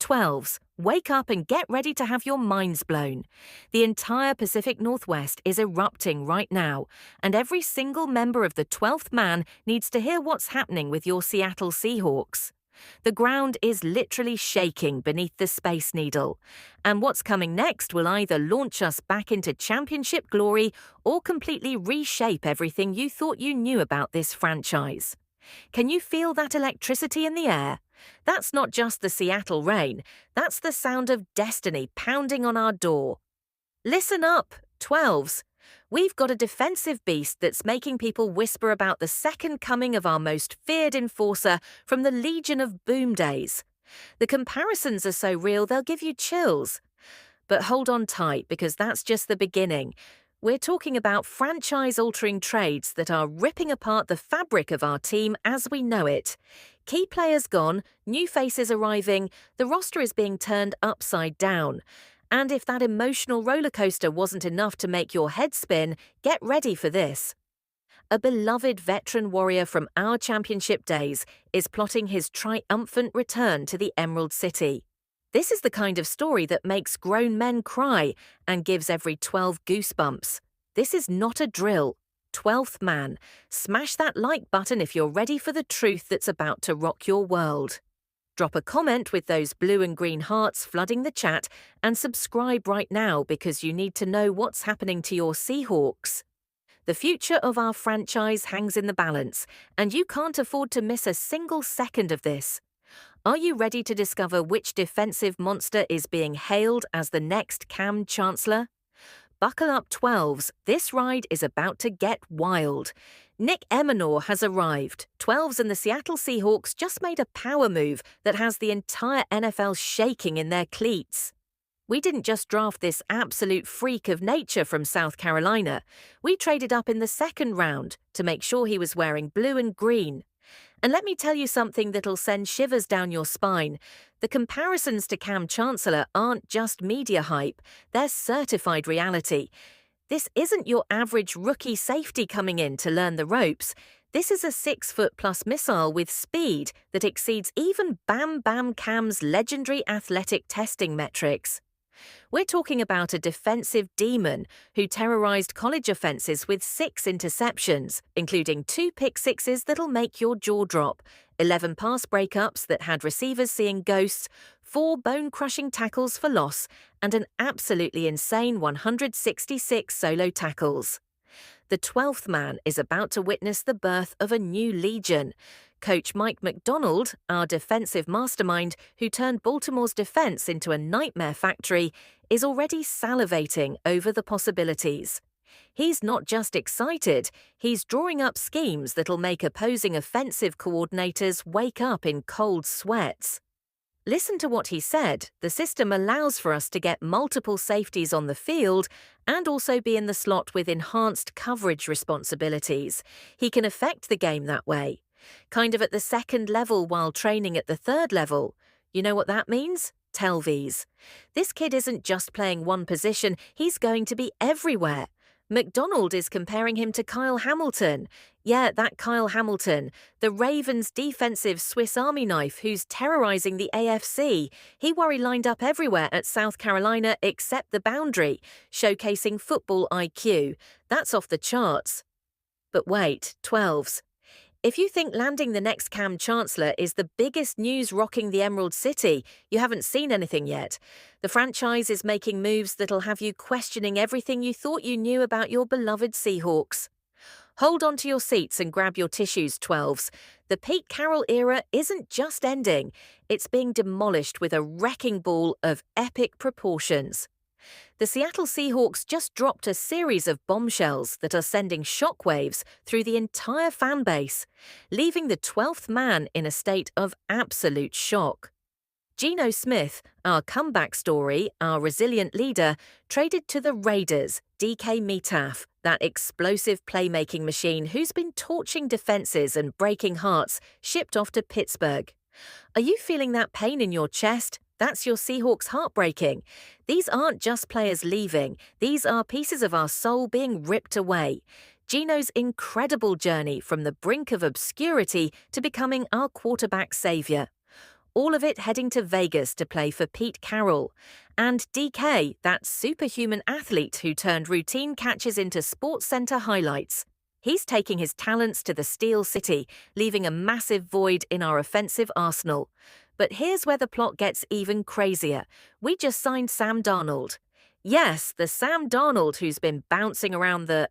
12s, wake up and get ready to have your minds blown. The entire Pacific Northwest is erupting right now, and every single member of the 12th man needs to hear what's happening with your Seattle Seahawks. The ground is literally shaking beneath the Space Needle, and what's coming next will either launch us back into championship glory or completely reshape everything you thought you knew about this franchise. Can you feel that electricity in the air? That's not just the Seattle rain, that's the sound of destiny pounding on our door. Listen up, 12s. We've got a defensive beast that's making people whisper about the second coming of our most feared enforcer from the Legion of Boom days. The comparisons are so real they'll give you chills. But hold on tight, because that's just the beginning. We're talking about franchise-altering trades that are ripping apart the fabric of our team as we know it. Key players gone, new faces arriving, the roster is being turned upside down. And if that emotional rollercoaster wasn't enough to make your head spin, get ready for this. A beloved veteran warrior from our championship days is plotting his triumphant return to the Emerald City. This is the kind of story that makes grown men cry and gives every 12 goosebumps. This is not a drill. 12th man, smash that like button if you're ready for the truth that's about to rock your world. Drop a comment with those blue and green hearts flooding the chat, and subscribe right now because you need to know what's happening to your Seahawks. The future of our franchise hangs in the balance, and you can't afford to miss a single second of this. Are you ready to discover which defensive monster is being hailed as the next Cam Chancellor? Buckle up, 12s. This ride is about to get wild. Nick Emanor has arrived. 12s and the Seattle Seahawks just made a power move that has the entire NFL shaking in their cleats. We didn't just draft this absolute freak of nature from South Carolina. We traded up in the second round to make sure he was wearing blue and green. And let me tell you something that'll send shivers down your spine. The comparisons to Cam Chancellor aren't just media hype, they're certified reality. This isn't your average rookie safety coming in to learn the ropes. This is a 6-foot-plus missile with speed that exceeds even Bam Bam Cam's legendary athletic testing metrics. We're talking about a defensive demon who terrorized college offenses with 6 interceptions, including 2 pick-sixes that'll make your jaw drop, 11 pass breakups that had receivers seeing ghosts, 4 bone-crushing tackles for loss, and an absolutely insane 166 solo tackles. The 12th man is about to witness the birth of a new legion. Coach Mike McDonald, our defensive mastermind who turned Baltimore's defense into a nightmare factory, is already salivating over the possibilities. He's not just excited, he's drawing up schemes that'll make opposing offensive coordinators wake up in cold sweats. Listen to what he said. The system allows for us to get multiple safeties on the field and also be in the slot with enhanced coverage responsibilities. He can affect the game that way. Kind of at the second level while training at the third level. You know what that means? Telvies. This kid isn't just playing one position, he's going to be everywhere. McDonald is comparing him to Kyle Hamilton. Yeah, that Kyle Hamilton, the Ravens' defensive Swiss Army knife who's terrorizing the AFC. He worry lined up everywhere at South Carolina except the boundary, showcasing football IQ. That's off the charts. But wait, 12s. If you think landing the next Cam Chancellor is the biggest news rocking the Emerald City, you haven't seen anything yet. The franchise is making moves that'll have you questioning everything you thought you knew about your beloved Seahawks. Hold on to your seats and grab your tissues, 12s. The Pete Carroll era isn't just ending, it's being demolished with a wrecking ball of epic proportions. The Seattle Seahawks just dropped a series of bombshells that are sending shockwaves through the entire fan base, leaving the 12th man in a state of absolute shock. Geno Smith, our comeback story, our resilient leader, traded to the Raiders, DK Metcalf, that explosive playmaking machine who's been torching defenses and breaking hearts, shipped off to Pittsburgh. Are you feeling that pain in your chest? That's your Seahawks heartbreaking. These aren't just players leaving, these are pieces of our soul being ripped away. Geno's incredible journey from the brink of obscurity to becoming our quarterback savior. all of it heading to Vegas to play for Pete Carroll. And DK, that superhuman athlete who turned routine catches into SportsCenter highlights. He's taking his talents to the Steel City, leaving a massive void in our offensive arsenal. But here's where the plot gets even crazier. We just signed Sam Darnold. Yes, the Sam Darnold who's been bouncing around the